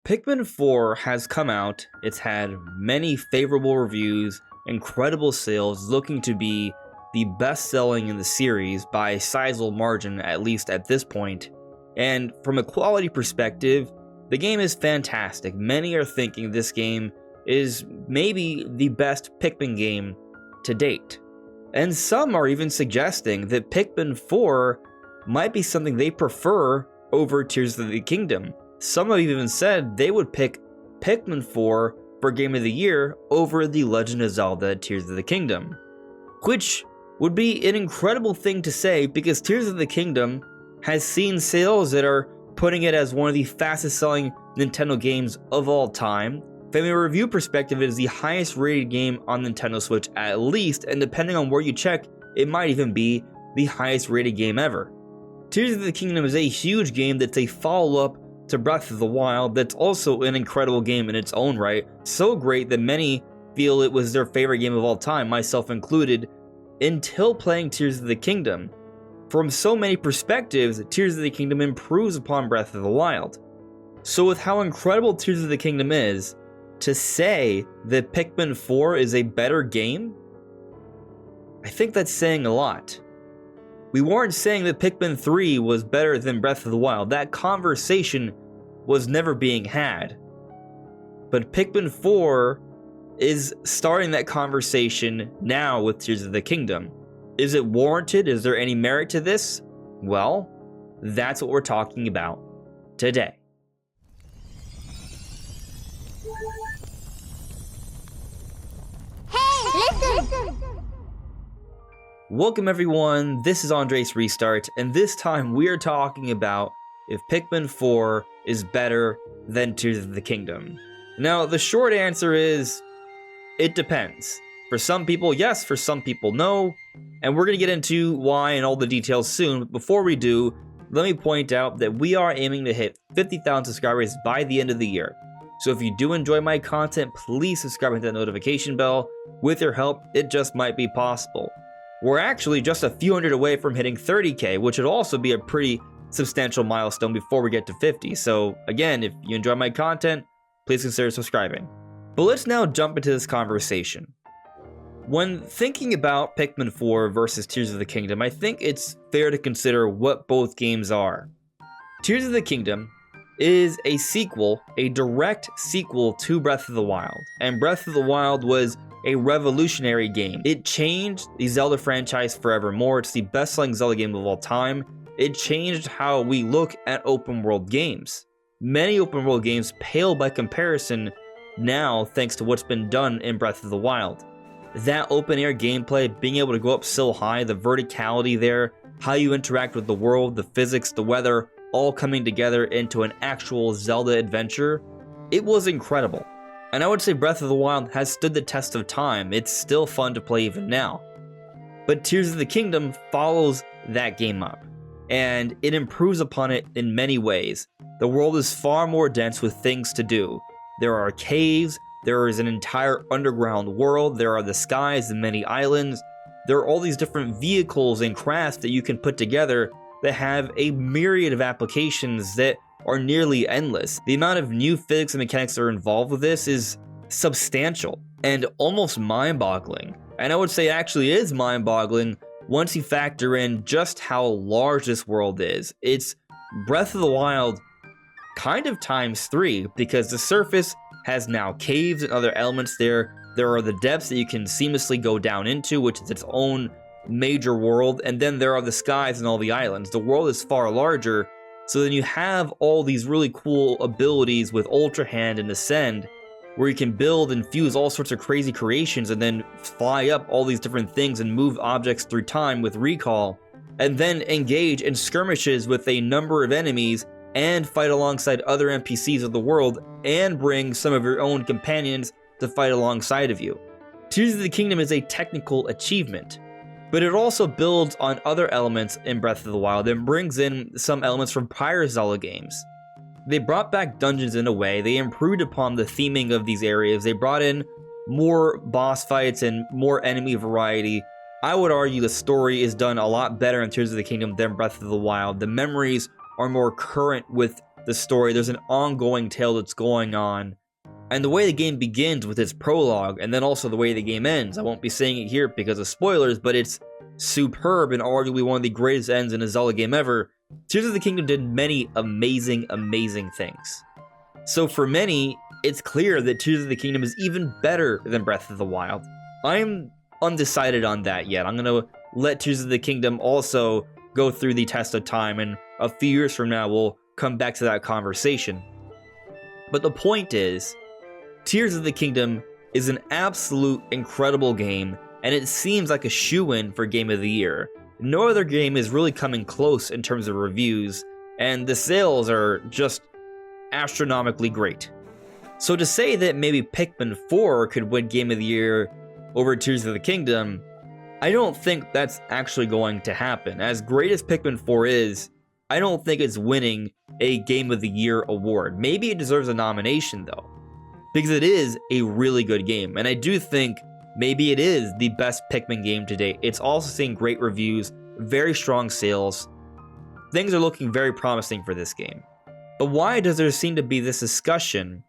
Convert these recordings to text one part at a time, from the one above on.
Pikmin 4 has come out, it's had many favorable reviews, incredible sales, looking to be the best selling in the series by a sizable margin, at least at this point. And from a quality perspective, the game is fantastic. Many are thinking this game is maybe the best Pikmin game to date. And some are even suggesting that Pikmin 4 might be something they prefer over Tears of the Kingdom. Some have even said they would pick Pikmin 4 for Game of the Year over the Legend of Zelda Tears of the Kingdom. Which would be an incredible thing to say because Tears of the Kingdom has seen sales that are putting it as one of the fastest selling Nintendo games of all time. From a review perspective, it is the highest rated game on Nintendo Switch at least, and depending on where you check, it might even be the highest rated game ever. Tears of the Kingdom is a huge game that's a follow-up to Breath of the Wild that's also an incredible game in its own right. So great that many feel it was their favorite game of all time, myself included, until playing Tears of the Kingdom. From so many perspectives, Tears of the Kingdom improves upon Breath of the Wild. So with how incredible Tears of the Kingdom is, to say that Pikmin 4 is a better game, I think that's saying a lot. We weren't saying that Pikmin 3 was better than Breath of the Wild. That conversation was never being had. But Pikmin 4 is starting that conversation now with Tears of the Kingdom. Is it warranted? Is there any merit to this? Well, that's what we're talking about today. Hey, listen! Welcome everyone, this is Andres Restart, and this time we are talking about if Pikmin 4 is better than Tears of the Kingdom. Now, the short answer is, it depends. For some people, yes, for some people, no, and we're going to get into why and all the details soon, but before we do, let me point out that we are aiming to hit 50,000 subscribers by the end of the year. So if you do enjoy my content, please subscribe and hit that notification bell. With your help, it just might be possible. We're actually just a few hundred away from hitting 30k, which would also be a pretty substantial milestone before we get to 50. So again, if you enjoy my content, please consider subscribing. But let's now jump into this conversation. When thinking about Pikmin 4 versus Tears of the Kingdom, I think it's fair to consider what both games are. Tears of the Kingdom is a sequel, a direct sequel to Breath of the Wild. And Breath of the Wild was a revolutionary game. It changed the Zelda franchise forevermore. It's the best-selling Zelda game of all time. It changed how we look at open world games. Many open world games pale by comparison now thanks to what's been done in Breath of the Wild. That open air gameplay, being able to go up so high, the verticality there, how you interact with the world, the physics, the weather, all coming together into an actual Zelda adventure, it was incredible. And I would say Breath of the Wild has stood the test of time. It's still fun to play even now. But Tears of the Kingdom follows that game up, and it improves upon it in many ways. The world is far more dense with things to do. There are caves, there is an entire underground world, there are the skies and many islands, there are all these different vehicles and crafts that you can put together that have a myriad of applications that are nearly endless. The amount of new physics and mechanics that are involved with this is substantial and almost mind-boggling. And I would say it actually is mind-boggling once you factor in just how large this world is. It's Breath of the Wild kind of times 3 because the surface has now caves and other elements there. There are the depths that you can seamlessly go down into, which is its own major world, and then there are the skies and all the islands. The world is far larger. So then you have all these really cool abilities with Ultra Hand and Ascend, where you can build and fuse all sorts of crazy creations and then fly up all these different things and move objects through time with Recall, and then engage in skirmishes with a number of enemies and fight alongside other NPCs of the world and bring some of your own companions to fight alongside of you. Tears of the Kingdom is a technical achievement, but it also builds on other elements in Breath of the Wild and brings in some elements from prior Zelda games. They brought back dungeons in a way, they improved upon the theming of these areas, they brought in more boss fights and more enemy variety. I would argue the story is done a lot better in Tears of the Kingdom than Breath of the Wild. The memories are more current with the story. There's an ongoing tale that's going on. And the way the game begins with its prologue, and then also the way the game ends, I won't be saying it here because of spoilers, but it's superb and arguably one of the greatest ends in a Zelda game ever. Tears of the Kingdom did many amazing, amazing things. So for many, it's clear that Tears of the Kingdom is even better than Breath of the Wild. I'm undecided on that yet. I'm going to let Tears of the Kingdom also go through the test of time, and a few years from now, we'll come back to that conversation. But the point is, Tears of the Kingdom is an absolute incredible game, and it seems like a shoo-in for Game of the Year. No other game is really coming close in terms of reviews, and the sales are just astronomically great. So to say that maybe Pikmin 4 could win Game of the Year over Tears of the Kingdom, I don't think that's actually going to happen. As great as Pikmin 4 is, I don't think it's winning a Game of the Year award. Maybe it deserves a nomination though, because it is a really good game, and I do think maybe it is the best Pikmin game to date. It's also seeing great reviews, very strong sales. Things are looking very promising for this game. But why does there seem to be this discussion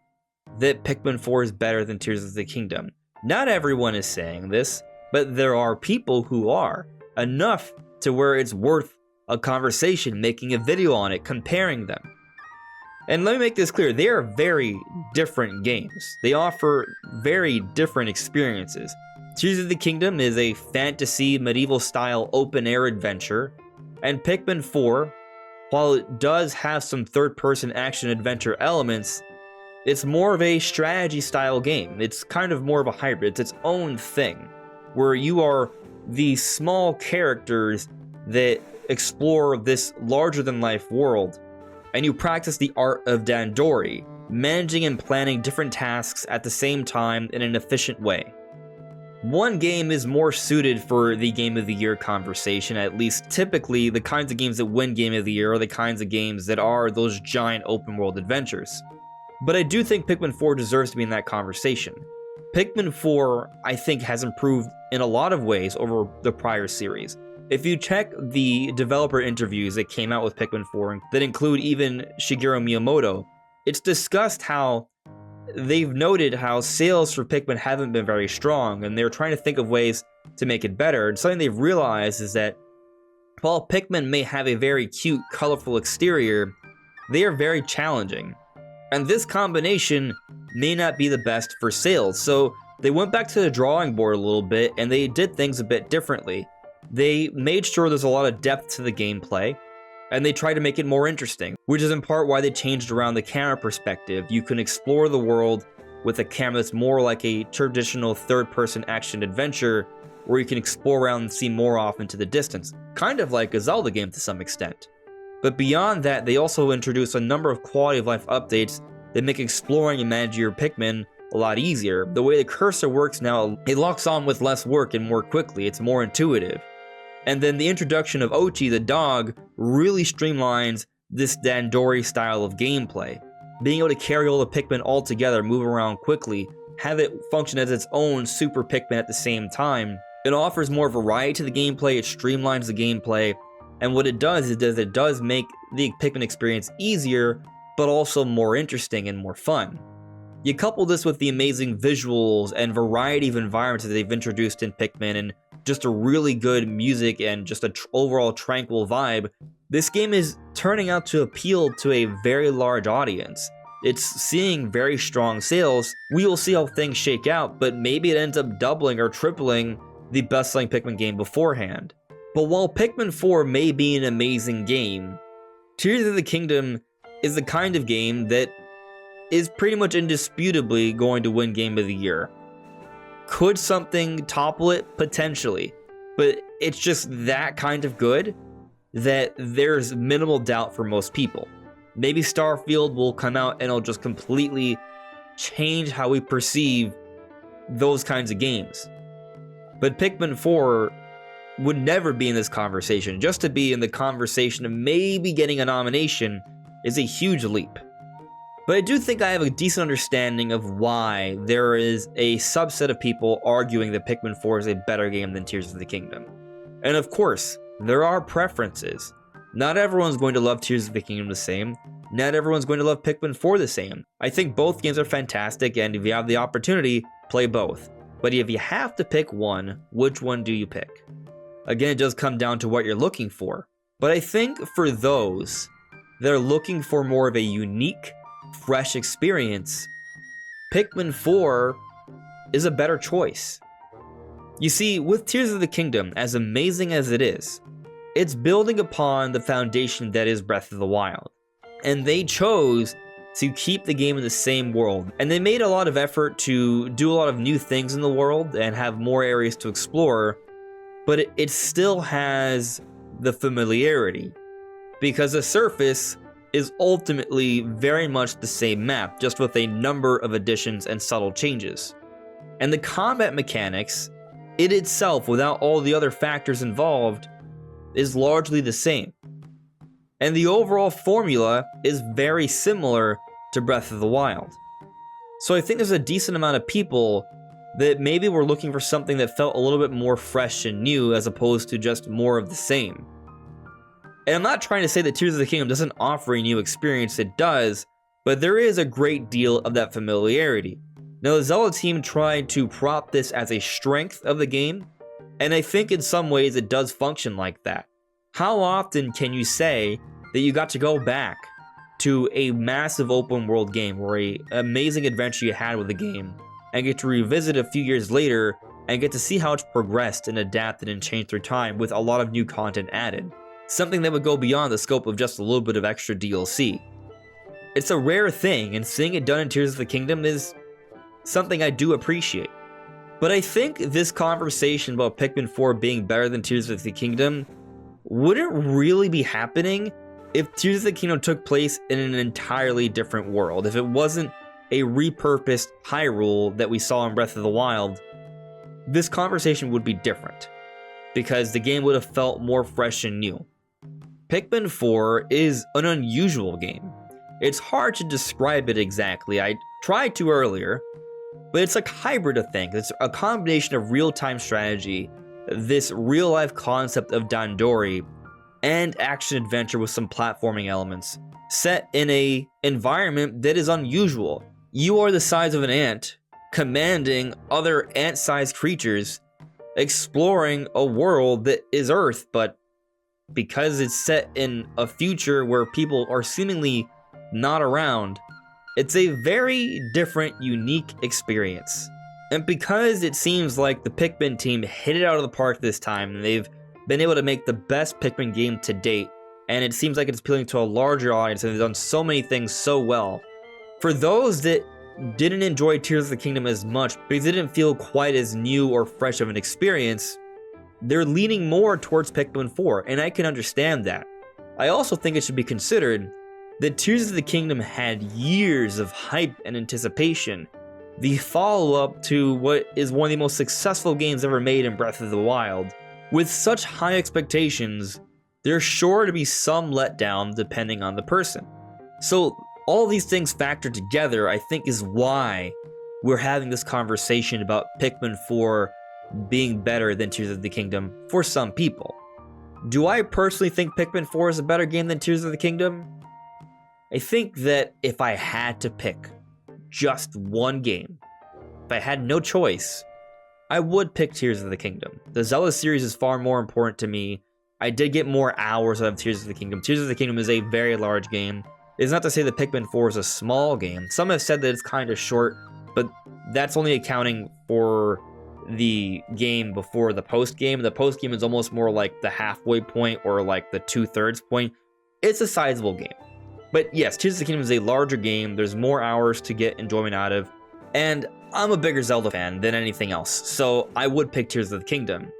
that Pikmin 4 is better than Tears of the Kingdom? Not everyone is saying this, but there are people who are, enough to where it's worth a conversation, making a video on it, comparing them. And let me make this clear, they are very different games. They offer very different experiences. Tears of the Kingdom is a fantasy, medieval-style open-air adventure, and Pikmin 4, while it does have some third-person action-adventure elements, it's more of a strategy-style game. It's kind of more of a hybrid. It's its own thing, where you are the small characters that explore this larger-than-life world, and you practice the art of Dandori, managing and planning different tasks at the same time in an efficient way. One game is more suited for the Game of the Year conversation, at least typically the kinds of games that win Game of the Year are the kinds of games that are those giant open world adventures. But I do think Pikmin 4 deserves to be in that conversation. Pikmin 4, I think, has improved in a lot of ways over the prior series. If you check the developer interviews that came out with Pikmin 4 that include even Shigeru Miyamoto, it's discussed how they've noted how sales for Pikmin haven't been very strong, and they're trying to think of ways to make it better. And something they've realized is that while Pikmin may have a very cute, colorful exterior, they are very challenging. And this combination may not be the best for sales. So they went back to the drawing board a little bit, and they did things a bit differently. They made sure there's a lot of depth to the gameplay, and they tried to make it more interesting, which is in part why they changed around the camera perspective. You can explore the world with a camera that's more like a traditional third-person action-adventure, where you can explore around and see more off into the distance, kind of like a Zelda game to some extent. But beyond that, they also introduced a number of quality-of-life updates that make exploring and managing your Pikmin a lot easier. The way the cursor works now, it locks on with less work and more quickly. It's more intuitive. And then the introduction of Ochi, the dog, really streamlines this Dandori style of gameplay. Being able to carry all the Pikmin all together, move around quickly, have it function as its own super Pikmin at the same time. It offers more variety to the gameplay, it streamlines the gameplay, and what it does is it does make the Pikmin experience easier, but also more interesting and more fun. You couple this with the amazing visuals and variety of environments that they've introduced in Pikmin, and just a really good music and just an overall tranquil vibe, this game is turning out to appeal to a very large audience. It's seeing very strong sales. We will see how things shake out, but maybe it ends up doubling or tripling the best-selling Pikmin game beforehand. But while Pikmin 4 may be an amazing game, Tears of the Kingdom is the kind of game that is pretty much indisputably going to win Game of the Year. Could something topple it? Potentially. But it's just that kind of good that there's minimal doubt for most people. Maybe Starfield will come out and it'll just completely change how we perceive those kinds of games. But Pikmin 4 would never be in this conversation. Just to be in the conversation of maybe getting a nomination is a huge leap. But I do think I have a decent understanding of why there is a subset of people arguing that Pikmin 4 is a better game than Tears of the Kingdom. And of course, there are preferences. Not everyone's going to love Tears of the Kingdom the same. not everyone's going to love Pikmin 4 the same. I think both games are fantastic, and if you have the opportunity, play both. But if you have to pick one, which one do you pick? Again, it does come down to what you're looking for. But I think for those that are looking for more of a unique, fresh experience, Pikmin 4 is a better choice. You see, with Tears of the Kingdom, as amazing as it is, it's building upon the foundation that is Breath of the Wild. And they chose to keep the game in the same world. And they made a lot of effort to do a lot of new things in the world and have more areas to explore, but it still has the familiarity, because the surface is ultimately very much the same map, just with a number of additions and subtle changes. And the combat mechanics, it itself, without all the other factors involved, is largely the same. And the overall formula is very similar to Breath of the Wild. So I think there's a decent amount of people that maybe were looking for something that felt a little bit more fresh and new as opposed to just more of the same. And I'm not trying to say that Tears of the Kingdom doesn't offer a new experience, it does, but there is a great deal of that familiarity. Now, the Zelda team tried to prop this as a strength of the game, and I think in some ways it does function like that. How often can you say that you got to go back to a massive open world game or an amazing adventure you had with the game and get to revisit a few years later and get to see how it's progressed and adapted and changed through time with a lot of new content added? Something that would go beyond the scope of just a little bit of extra DLC. It's a rare thing, and seeing it done in Tears of the Kingdom is something I do appreciate. But I think this conversation about Pikmin 4 being better than Tears of the Kingdom wouldn't really be happening if Tears of the Kingdom took place in an entirely different world. If it wasn't a repurposed Hyrule that we saw in Breath of the Wild, this conversation would be different, because the game would have felt more fresh and new. Pikmin 4 is an unusual game. It's hard to describe it exactly. I tried to earlier, but it's like a hybrid of things. It's a combination of real-time strategy, this real-life concept of Dandori, and action-adventure with some platforming elements, set in a environment that is unusual. You are the size of an ant, commanding other ant-sized creatures, exploring a world that is Earth, but because it's set in a future where people are seemingly not around, it's a very different, unique experience. And because it seems like the Pikmin team hit it out of the park this time, and they've been able to make the best Pikmin game to date, and it seems like it's appealing to a larger audience, and they've done so many things so well. For those that didn't enjoy Tears of the Kingdom as much because it didn't feel quite as new or fresh of an experience, they're leaning more towards Pikmin 4, and I can understand that. I also think it should be considered that Tears of the Kingdom had years of hype and anticipation. The follow-up to what is one of the most successful games ever made in Breath of the Wild. With such high expectations, there's sure to be some letdown depending on the person. So all these things factored together, I think, is why we're having this conversation about Pikmin 4 being better than Tears of the Kingdom for some people. Do I personally think Pikmin 4 is a better game than Tears of the Kingdom? I think that if I had to pick just one game, if I had no choice, I would pick Tears of the Kingdom. The Zelda series is far more important to me. I did get more hours out of Tears of the Kingdom. Tears of the Kingdom is a very large game. It's not to say that Pikmin 4 is a small game. Some have said that it's kind of short, but that's only accounting for the game before the post-game. The post-game is almost more like the halfway point or like the 2/3 point. It's a sizable game. But yes, Tears of the Kingdom is a larger game. There's more hours to get enjoyment out of. And I'm a bigger Zelda fan than anything else, so I would pick Tears of the Kingdom.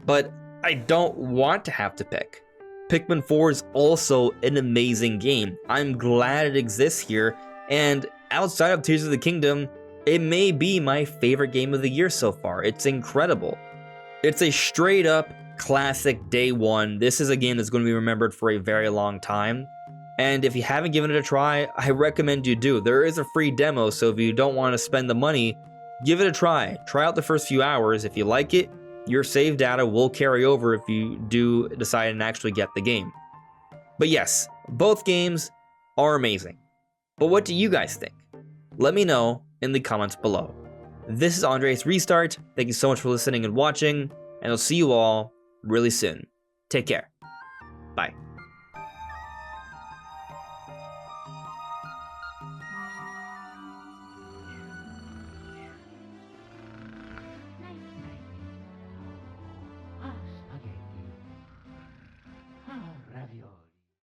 But I don't want to have to pick. Pikmin 4 is also an amazing game. I'm glad it exists here, and outside of Tears of the Kingdom, it may be my favorite game of the year so far. It's incredible. It's a straight up classic day one. This is a game that's going to be remembered for a very long time. And if you haven't given it a try, I recommend you do. There is a free demo, so if you don't want to spend the money, give it a try. Try out the first few hours. If you like it, your save data will carry over if you do decide and actually get the game. But yes, both games are amazing. But what do you guys think? Let me know in the comments below. This is Andre's Restart. Thank you so much for listening and watching, and I'll see you all really soon. Take care. Bye.